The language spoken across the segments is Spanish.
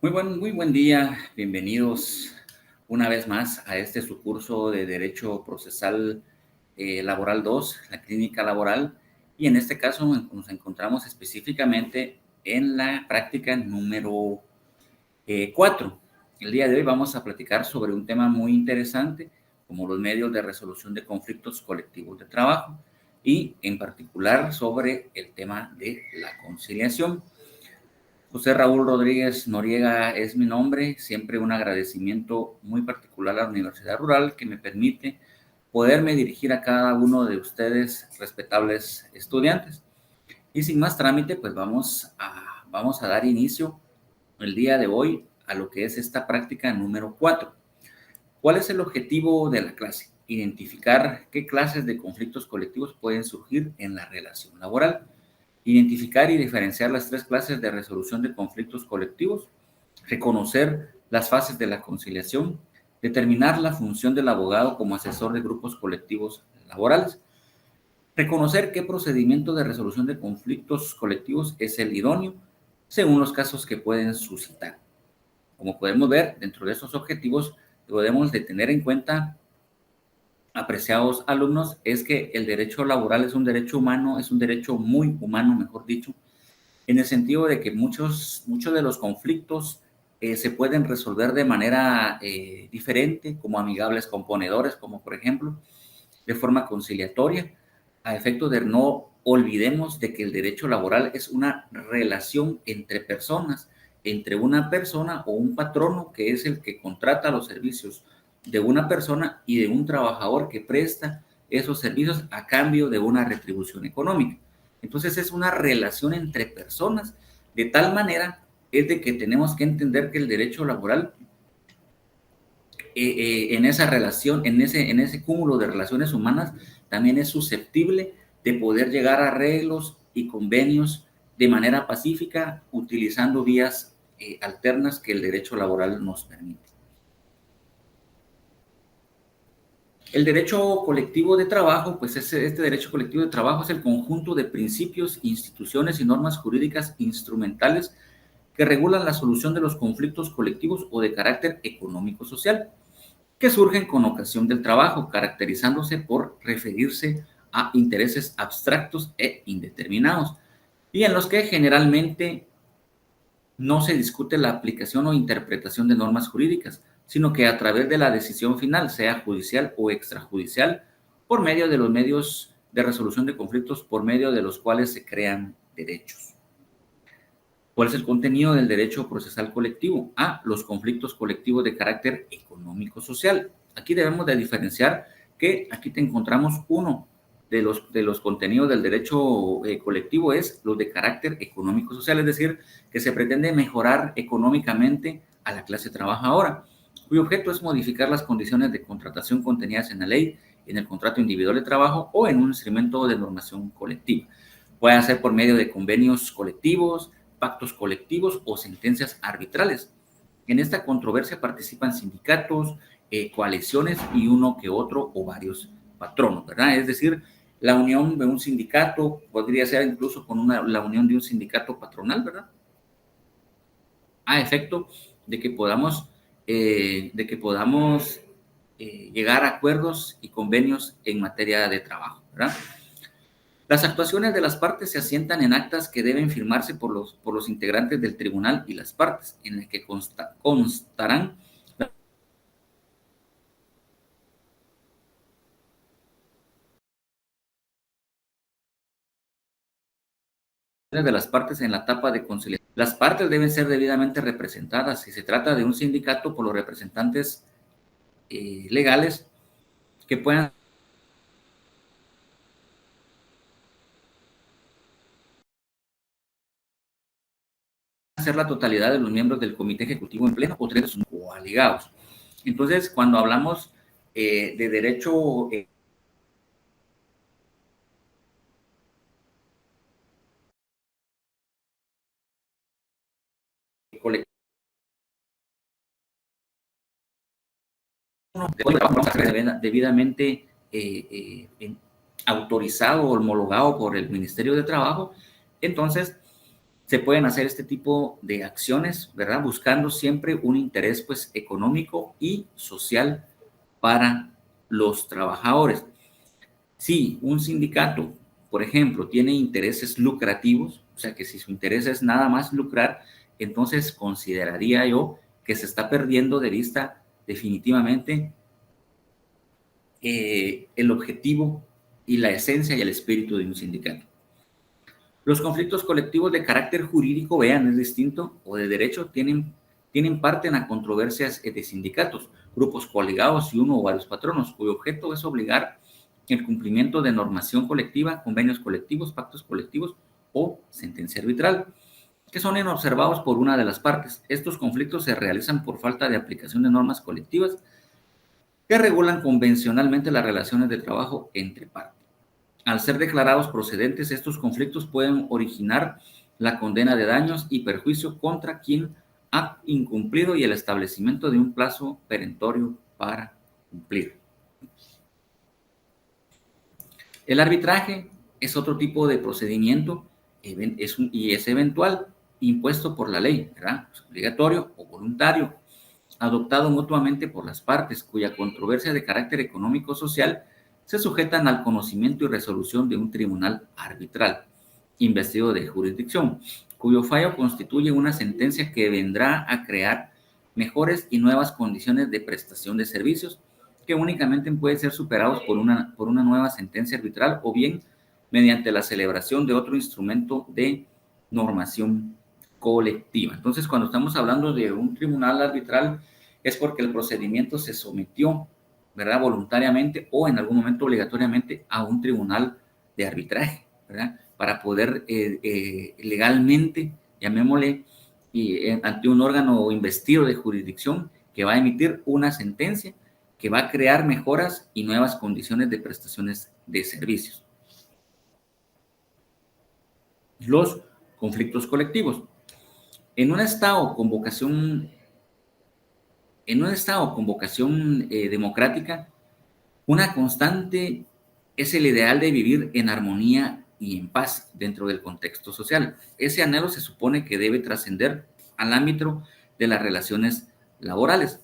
Muy buen día, bienvenidos una vez más a este su curso de Derecho Procesal Laboral 2, la clínica laboral, y en este caso nos encontramos específicamente en la práctica número 4. El día de hoy vamos a platicar sobre un tema muy interesante, como los medios de resolución de conflictos colectivos de trabajo, y en particular sobre el tema de la conciliación. José Raúl Rodríguez Noriega es mi nombre, siempre un agradecimiento muy particular a la Universidad Rural que me permite poderme dirigir a cada uno de ustedes, respetables estudiantes. Y sin más trámite, pues vamos a dar inicio el día de hoy a lo que es esta práctica número 4. ¿Cuál es el objetivo de la clase? Identificar qué clases de conflictos colectivos pueden surgir en la relación laboral. Identificar y diferenciar las tres clases de resolución de conflictos colectivos, reconocer las fases de la conciliación, determinar la función del abogado como asesor de grupos colectivos laborales, reconocer qué procedimiento de resolución de conflictos colectivos es el idóneo según los casos que pueden suscitar. Como podemos ver, dentro de esos objetivos debemos de tener en cuenta, apreciados alumnos, es que el derecho laboral es un derecho humano, es un derecho muy humano, mejor dicho, en el sentido de que muchos de los conflictos se pueden resolver de manera diferente, como amigables componedores, como por ejemplo, de forma conciliatoria, a efecto de no olvidemos de que el derecho laboral es una relación entre personas, entre una persona o un patrono que es el que contrata los servicios de una persona y de un trabajador que presta esos servicios a cambio de una retribución económica. Entonces es una relación entre personas, de tal manera es de que tenemos que entender que el derecho laboral en esa relación, en ese cúmulo de relaciones humanas, también es susceptible de poder llegar a arreglos y convenios de manera pacífica, utilizando vías alternas que el derecho laboral nos permite. El derecho colectivo de trabajo, pues este derecho colectivo de trabajo es el conjunto de principios, instituciones y normas jurídicas instrumentales que regulan la solución de los conflictos colectivos o de carácter económico-social que surgen con ocasión del trabajo, caracterizándose por referirse a intereses abstractos e indeterminados, y en los que generalmente no se discute la aplicación o interpretación de normas jurídicas, sino que a través de la decisión final, sea judicial o extrajudicial, por medio de los medios de resolución de conflictos por medio de los cuales se crean derechos. ¿Cuál es el contenido del derecho procesal colectivo? A, los conflictos colectivos de carácter económico-social. Aquí debemos de diferenciar que aquí te encontramos uno de los contenidos del derecho colectivo es los de carácter económico-social, es decir, que se pretende mejorar económicamente a la clase trabajadora, cuyo objeto es modificar las condiciones de contratación contenidas en la ley, en el contrato individual de trabajo o en un instrumento de normación colectiva. Puede ser por medio de convenios colectivos, pactos colectivos o sentencias arbitrales. En esta controversia participan sindicatos, coaliciones y uno que otro o varios patronos, ¿verdad? Es decir, la unión de un sindicato podría ser incluso con la unión de un sindicato patronal, ¿verdad? A efecto de que podamos, llegar a acuerdos y convenios en materia de trabajo, ¿verdad? Las actuaciones de las partes se asientan en actas que deben firmarse por los integrantes del tribunal y las partes, en las que constarán de las partes en la etapa de conciliación. Las partes deben ser debidamente representadas. Si se trata de un sindicato, por los representantes legales que puedan ser la totalidad de los miembros del comité ejecutivo en pleno o tres coaligados. Entonces, cuando hablamos de derecho colectivo, debidamente autorizado o homologado por el Ministerio de Trabajo, entonces se pueden hacer este tipo de acciones, ¿verdad? Buscando siempre un interés, pues, económico y social para los trabajadores. Si un sindicato, por ejemplo, tiene intereses lucrativos, o sea que si su interés es nada más lucrar, entonces consideraría yo que se está perdiendo de vista definitivamente el objetivo y la esencia y el espíritu de un sindicato. Los conflictos colectivos de carácter jurídico, vean, es distinto, o de derecho, tienen parte en las controversias de sindicatos, grupos colegados y uno o varios patronos, cuyo objeto es obligar el cumplimiento de normación colectiva, convenios colectivos, pactos colectivos o sentencia arbitral, que son inobservados por una de las partes. Estos conflictos se realizan por falta de aplicación de normas colectivas que regulan convencionalmente las relaciones de trabajo entre partes. Al ser declarados procedentes, estos conflictos pueden originar la condena de daños y perjuicio contra quien ha incumplido y el establecimiento de un plazo perentorio para cumplir. El arbitraje es otro tipo de procedimiento y es eventual, impuesto por la ley, ¿verdad? Es obligatorio o voluntario, adoptado mutuamente por las partes, cuya controversia de carácter económico-social se sujetan al conocimiento y resolución de un tribunal arbitral, investido de jurisdicción, cuyo fallo constituye una sentencia que vendrá a crear mejores y nuevas condiciones de prestación de servicios que únicamente pueden ser superados por una nueva sentencia arbitral o bien mediante la celebración de otro instrumento de normación colectiva. Entonces, cuando estamos hablando de un tribunal arbitral, es porque el procedimiento se sometió, ¿verdad?, voluntariamente o en algún momento obligatoriamente a un tribunal de arbitraje, ¿verdad?, para poder legalmente, llamémosle, ante un órgano investido de jurisdicción que va a emitir una sentencia que va a crear mejoras y nuevas condiciones de prestaciones de servicios. Los conflictos colectivos. En un Estado con vocación, democrática, una constante es el ideal de vivir en armonía y en paz dentro del contexto social. Ese anhelo se supone que debe trascender al ámbito de las relaciones laborales,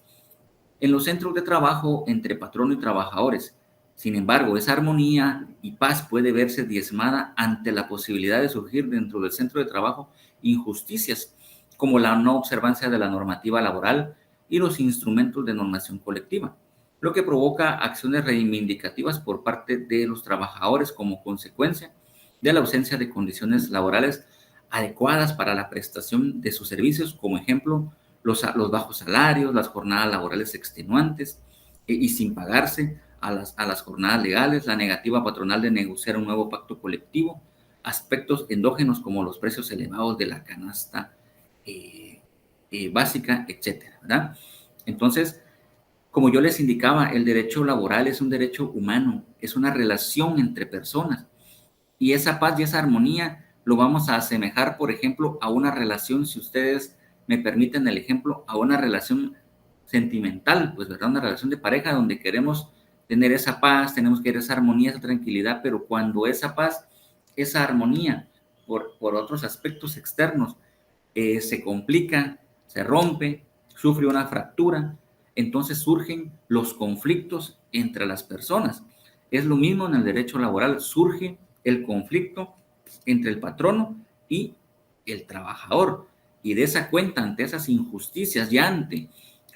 en los centros de trabajo entre patrón y trabajadores. Sin embargo, esa armonía y paz puede verse diezmada ante la posibilidad de surgir dentro del centro de trabajo injusticias, como la no observancia de la normativa laboral y los instrumentos de normación colectiva, lo que provoca acciones reivindicativas por parte de los trabajadores como consecuencia de la ausencia de condiciones laborales adecuadas para la prestación de sus servicios, como ejemplo, los bajos salarios, las jornadas laborales extenuantes y sin pagarse a las jornadas legales, la negativa patronal de negociar un nuevo pacto colectivo, aspectos endógenos como los precios elevados de la canasta básica, etcétera, ¿verdad? Entonces, como yo les indicaba, el derecho laboral es un derecho humano, es una relación entre personas. Y esa paz y esa armonía lo vamos a asemejar, por ejemplo, a una relación, si ustedes me permiten el ejemplo, a una relación sentimental, pues, ¿verdad? Una relación de pareja donde queremos tener esa paz, tenemos que querer esa armonía, esa tranquilidad, pero cuando esa paz, esa armonía, por otros aspectos externos, se complica, se rompe, sufre una fractura, entonces surgen los conflictos entre las personas. Es lo mismo en el derecho laboral, surge el conflicto entre el patrono y el trabajador. Y de esa cuenta, ante esas injusticias y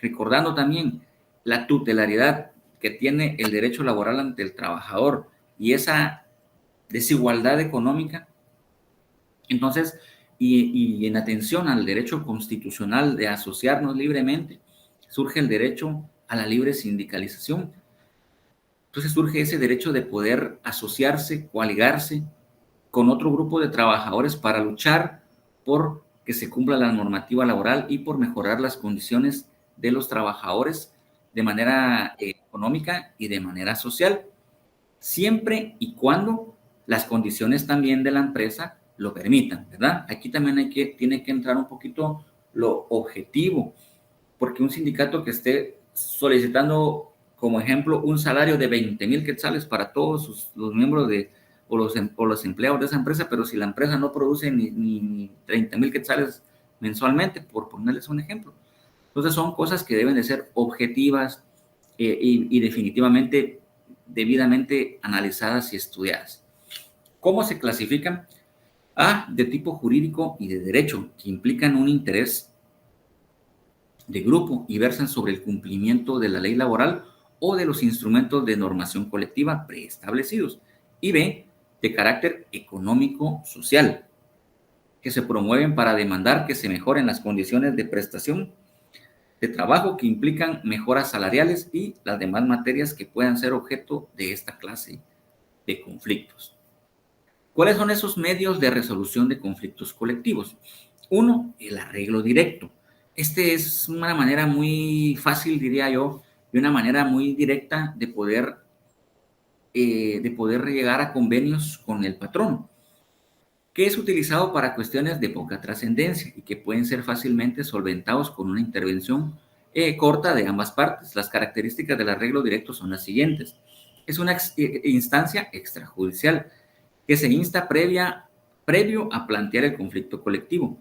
recordando también la tutelaridad que tiene el derecho laboral ante el trabajador y esa desigualdad económica, entonces, y en atención al derecho constitucional de asociarnos libremente, surge el derecho a la libre sindicalización. Entonces surge ese derecho de poder asociarse, coaligarse con otro grupo de trabajadores para luchar por que se cumpla la normativa laboral y por mejorar las condiciones de los trabajadores de manera económica y de manera social, siempre y cuando las condiciones también de la empresa lo permitan, ¿verdad? Aquí también tiene que entrar un poquito lo objetivo, porque un sindicato que esté solicitando, como ejemplo, un salario de 20,000 quetzales para todos los miembros o los empleados de esa empresa, pero si la empresa no produce ni 30,000 quetzales mensualmente, por ponerles un ejemplo. Entonces son cosas que deben de ser objetivas y definitivamente debidamente analizadas y estudiadas. ¿Cómo se clasifican? De tipo jurídico y de derecho, que implican un interés de grupo y versan sobre el cumplimiento de la ley laboral o de los instrumentos de normación colectiva preestablecidos. Y B, de carácter económico-social, que se promueven para demandar que se mejoren las condiciones de prestación de trabajo que implican mejoras salariales y las demás materias que puedan ser objeto de esta clase de conflictos. ¿Cuáles son esos medios de resolución de conflictos colectivos? Uno, el arreglo directo. Este es una manera muy fácil, diría yo, y una manera muy directa de poder llegar a convenios con el patrón, que es utilizado para cuestiones de poca trascendencia y que pueden ser fácilmente solventados con una intervención corta de ambas partes. Las características del arreglo directo son las siguientes. Es una instancia extrajudicial que se insta previo a plantear el conflicto colectivo.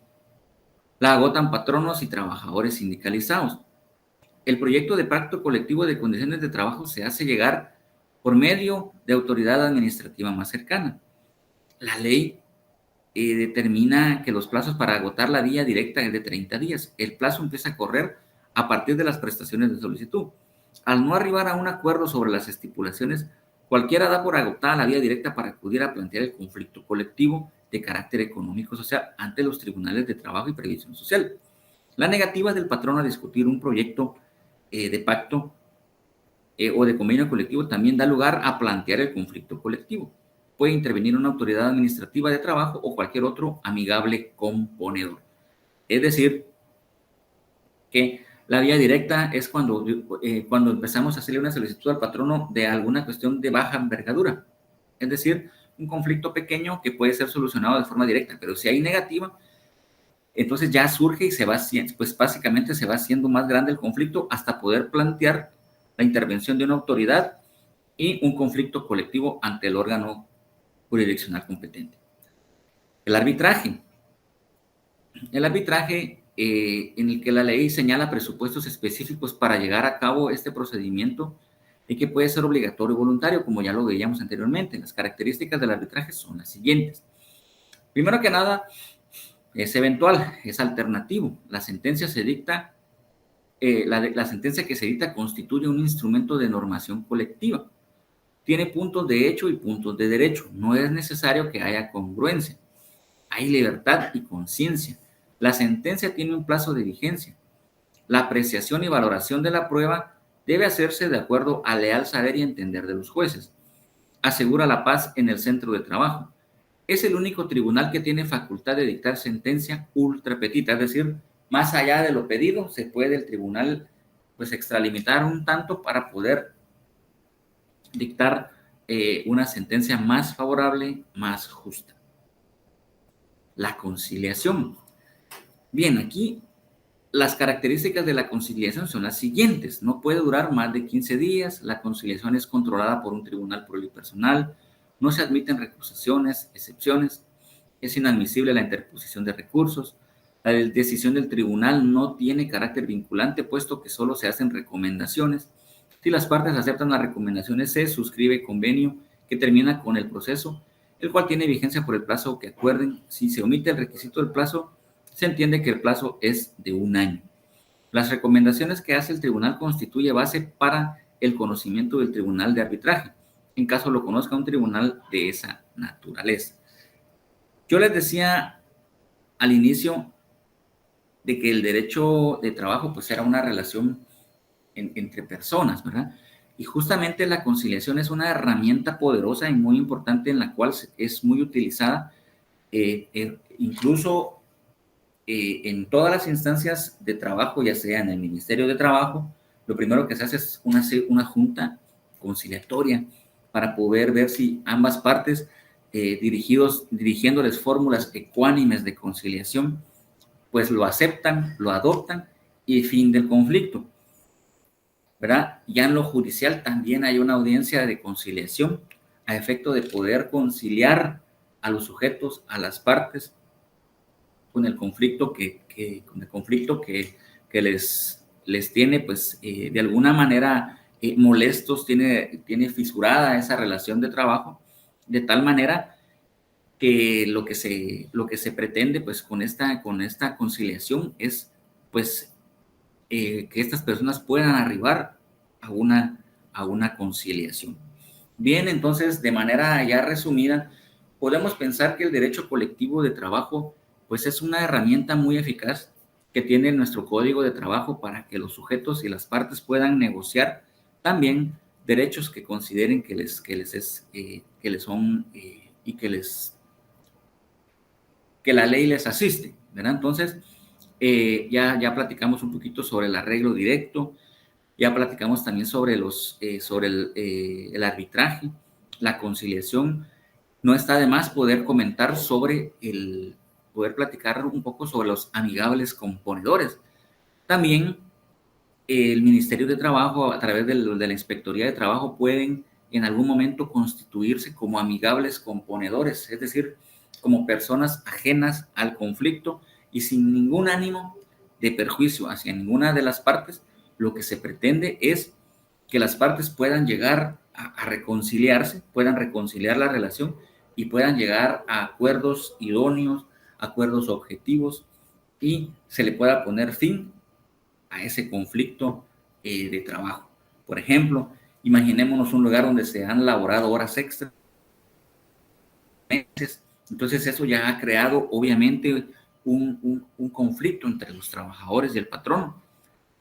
La agotan patronos y trabajadores sindicalizados. El proyecto de pacto colectivo de condiciones de trabajo se hace llegar por medio de autoridad administrativa más cercana. La ley determina que los plazos para agotar la vía directa es de 30 días. El plazo empieza a correr a partir de las prestaciones de solicitud. Al no arribar a un acuerdo sobre las estipulaciones, cualquiera da por agotada la vía directa para acudir a plantear el conflicto colectivo de carácter económico-social ante los tribunales de trabajo y previsión social. La negativa del patrón a discutir un proyecto de pacto o de convenio colectivo también da lugar a plantear el conflicto colectivo. Puede intervenir una autoridad administrativa de trabajo o cualquier otro amigable componedor. Es decir, que la vía directa es cuando empezamos a hacerle una solicitud al patrono de alguna cuestión de baja envergadura. Es decir, un conflicto pequeño que puede ser solucionado de forma directa, pero si hay negativa, entonces ya surge y se va, pues básicamente se va haciendo más grande el conflicto hasta poder plantear la intervención de una autoridad y un conflicto colectivo ante el órgano jurisdiccional competente. El arbitraje. El arbitraje en el que la ley señala presupuestos específicos para llegar a cabo este procedimiento y que puede ser obligatorio o voluntario, como ya lo veíamos anteriormente. Las características del arbitraje son las siguientes. Primero que nada, es eventual, es alternativo. La sentencia se dicta, la sentencia que se dicta constituye un instrumento de normación colectiva. Tiene puntos de hecho y puntos de derecho. No es necesario que haya congruencia. Hay libertad y conciencia. La sentencia tiene un plazo de vigencia. La apreciación y valoración de la prueba debe hacerse de acuerdo al leal saber y entender de los jueces. Asegura la paz en el centro de trabajo. Es el único tribunal que tiene facultad de dictar sentencia ultra petita, es decir, más allá de lo pedido, se puede el tribunal pues extralimitar un tanto para poder dictar una sentencia más favorable, más justa. La conciliación. Bien, aquí las características de la conciliación son las siguientes. No puede durar más de 15 días. La conciliación es controlada por un tribunal pluripersonal. No se admiten recusaciones, excepciones. Es inadmisible la interposición de recursos. La decisión del tribunal no tiene carácter vinculante, puesto que solo se hacen recomendaciones. Si las partes aceptan las recomendaciones, se suscribe convenio que termina con el proceso, el cual tiene vigencia por el plazo que acuerden. Si se omite el requisito del plazo, se entiende que el plazo es de 1 año. Las recomendaciones que hace el tribunal constituye base para el conocimiento del tribunal de arbitraje, en caso lo conozca un tribunal de esa naturaleza. Yo les decía al inicio de que el derecho de trabajo pues era una relación entre personas, ¿verdad? Y justamente la conciliación es una herramienta poderosa y muy importante en la cual es muy utilizada, incluso en todas las instancias de trabajo, ya sea en el Ministerio de Trabajo. Lo primero que se hace es una junta conciliatoria para poder ver si ambas partes, dirigiéndoles fórmulas ecuánimes de conciliación, pues lo aceptan, lo adoptan y fin del conflicto, ¿verdad? Ya en lo judicial también hay una audiencia de conciliación a efecto de poder conciliar a los sujetos, a las partes, con el conflicto que les tiene, pues, de alguna manera molestos, tiene fisurada esa relación de trabajo, de tal manera que lo que se pretende, pues, con esta conciliación es, pues, que estas personas puedan arribar a una conciliación. Bien, entonces, de manera ya resumida, podemos pensar que el derecho colectivo de trabajo, pues, es una herramienta muy eficaz que tiene nuestro Código de Trabajo para que los sujetos y las partes puedan negociar también derechos que consideren que les son y que la ley les asiste, ¿verdad? Entonces, ya platicamos un poquito sobre el arreglo directo, ya platicamos también sobre el arbitraje, la conciliación. No está de más poder comentar poder platicar un poco sobre los amigables componedores. También el Ministerio de Trabajo, a través de la Inspectoría de Trabajo, pueden en algún momento constituirse como amigables componedores, es decir, como personas ajenas al conflicto y sin ningún ánimo de perjuicio hacia ninguna de las partes. Lo que se pretende es que las partes puedan llegar a reconciliarse, puedan reconciliar la relación y puedan llegar a acuerdos idóneos, acuerdos objetivos, y se le pueda poner fin a ese conflicto de trabajo. Por ejemplo, imaginémonos un lugar donde se han laborado horas extras, entonces eso ya ha creado obviamente un conflicto entre los trabajadores y el patrón,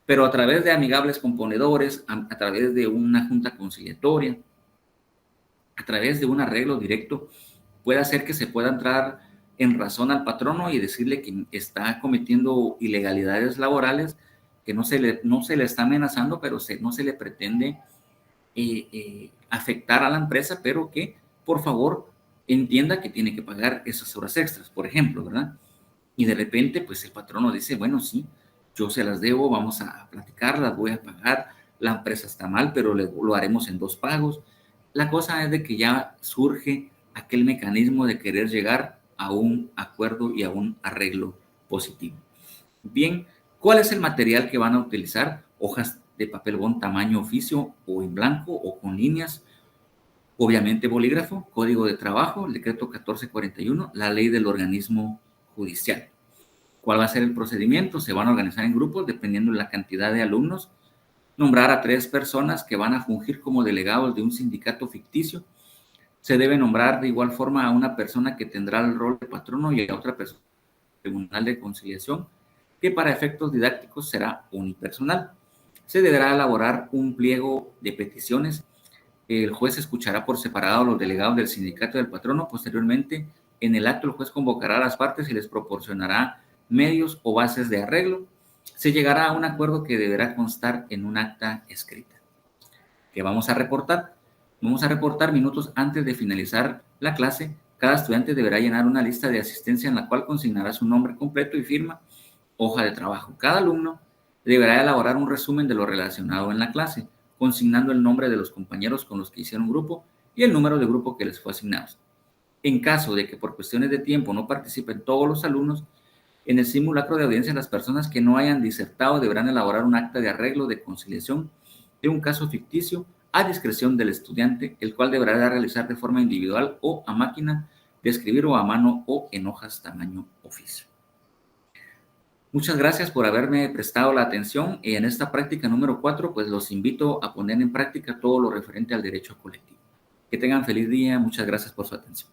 pero a través de amigables componedores, a través de una junta conciliatoria, a través de un arreglo directo, puede hacer que se pueda entrar en razón al patrono y decirle que está cometiendo ilegalidades laborales, que no se le está amenazando, pero no se le pretende afectar a la empresa, pero que por favor entienda que tiene que pagar esas horas extras, por ejemplo, ¿verdad? Y de repente, pues el patrono dice, bueno, sí, yo se las debo, vamos a platicar, las voy a pagar, la empresa está mal, pero lo haremos en 2 pagos. La cosa es de que ya surge aquel mecanismo de querer llegar a un acuerdo y a un arreglo positivo. Bien, ¿cuál es el material que van a utilizar? Hojas de papel bond tamaño oficio o en blanco o con líneas. Obviamente bolígrafo, código de trabajo, el decreto 1441, la ley del organismo judicial. ¿Cuál va a ser el procedimiento? Se van a organizar en grupos dependiendo de la cantidad de alumnos, nombrar a 3 personas que van a fungir como delegados de un sindicato ficticio. Se debe nombrar de igual forma a una persona que tendrá el rol de patrono y a otra persona del tribunal de conciliación, que para efectos didácticos será unipersonal. Se deberá elaborar un pliego de peticiones. El juez escuchará por separado a los delegados del sindicato del patrono. Posteriormente, en el acto, el juez convocará a las partes y les proporcionará medios o bases de arreglo. Se llegará a un acuerdo que deberá constar en un acta escrita, que vamos a reportar. Vamos a reportar minutos antes de finalizar la clase. Cada estudiante deberá llenar una lista de asistencia en la cual consignará su nombre completo y firma, hoja de trabajo. Cada alumno deberá elaborar un resumen de lo relacionado en la clase, consignando el nombre de los compañeros con los que hicieron grupo y el número de grupo que les fue asignado. En caso de que por cuestiones de tiempo no participen todos los alumnos, en el simulacro de audiencia las personas que no hayan disertado deberán elaborar un acta de arreglo de conciliación de un caso ficticio a discreción del estudiante, el cual deberá realizar de forma individual o a máquina de escribir o a mano o en hojas tamaño oficio. Muchas gracias por haberme prestado la atención y en esta práctica número 4, pues los invito a poner en práctica todo lo referente al derecho colectivo. Que tengan feliz día, muchas gracias por su atención.